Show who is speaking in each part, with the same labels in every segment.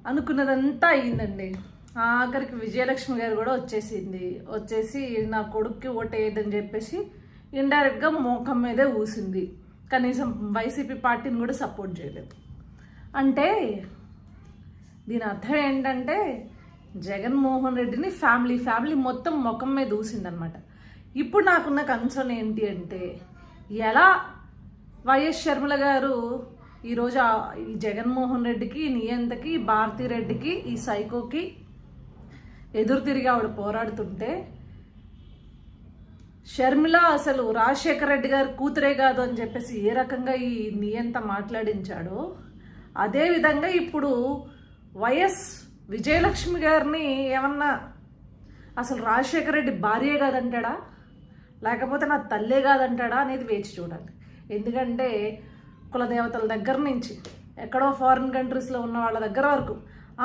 Speaker 1: అనుకున్నదంతా అయ్యిందండి. ఆఖరికి విజయలక్ష్మి గారు కూడా వచ్చేసి నా కొడుక్కి ఓటేయద్దని చెప్పేసి ఇండైరెక్ట్గా మోకం మీదే ఊసింది. కనీసం వైసీపీ పార్టీని కూడా సపోర్ట్ చేయలేదు. అంటే దీని అర్థం ఏంటంటే జగన్మోహన్ రెడ్డిని ఫ్యామిలీ మొత్తం ముఖం మీద ఊసిందనమాట. ఇప్పుడు నాకున్న కన్సర్న్ ఏంటి అంటే, ఎలా వైఎస్ షర్మిల గారు ఈరోజు ఈ జగన్మోహన్ రెడ్డికి, నియంతకి, భారతిరెడ్డికి, ఈ సైకోకి ఎదురు తిరిగి ఆవిడ పోరాడుతుంటే, షర్మిల అసలు రాజశేఖర రెడ్డి గారు కూతురే కాదు అని చెప్పేసి ఏ రకంగా ఈ నియంత మాట్లాడించాడో, అదేవిధంగా ఇప్పుడు వైఎస్ విజయలక్ష్మి గారిని ఏమన్నా అసలు రాజశేఖర రెడ్డి భార్యే కాదంటాడా, లేకపోతే నా తల్లే కాదంటాడా అనేది వేచి చూడాలి. ఎందుకంటే కులదేవతల దగ్గర నుంచి ఎక్కడో ఫారిన్ కంట్రీస్లో ఉన్న వాళ్ళ దగ్గర వరకు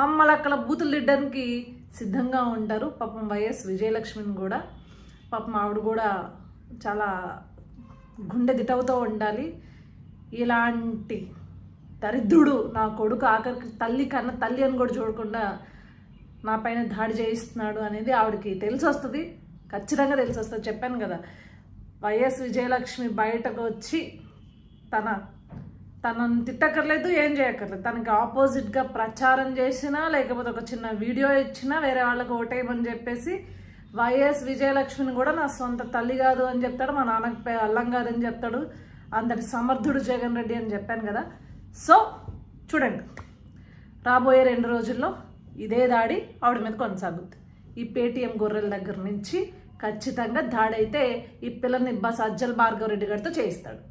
Speaker 1: అమ్మలక్కల బూతులు తిట్టడానికి సిద్ధంగా ఉంటారు. పాపం వైఎస్ విజయలక్ష్మిని కూడా పాపం ఆవిడ కూడా చాలా గుండె దిటవుతూ ఉండాలి. ఇలాంటి దరిద్రుడు నా కొడుకు ఆఖరికి తల్లి కన్నా తల్లి అని కూడా చూడకుండా నా పైన దాడి చేయిస్తున్నాడు అనేది ఆవిడకి తెలిసి వస్తుంది, ఖచ్చితంగా తెలిసి వస్తుంది. చెప్పాను కదా, వైఎస్ విజయలక్ష్మి బయటకు వచ్చి తనను తిట్టక్కర్లేదు, ఏం చేయక్కర్లేదు. తనకి ఆపోజిట్గా ప్రచారం చేసినా, లేకపోతే ఒక చిన్న వీడియో ఇచ్చినా వేరే వాళ్ళకి ఓటేయమని చెప్పేసి వైఎస్ విజయలక్ష్మిని కూడా నా సొంత తల్లి కాదు అని చెప్తాడు, మా నాన్నకి అల్లం కాదని చెప్తాడు. అంతటి సమర్థుడు జగన్ రెడ్డి అని చెప్పాను కదా. సో చూడండి, రాబోయే 2 రోజుల్లో ఇదే దాడి ఆవిడ మీద కొనసాగుద్ది. ఈ పేటీఎం గొర్రెల దగ్గర నుంచి ఖచ్చితంగా దాడి అయితే ఈ పిల్లని సజ్జల భార్గవ రెడ్డి గారితో చేయిస్తాడు.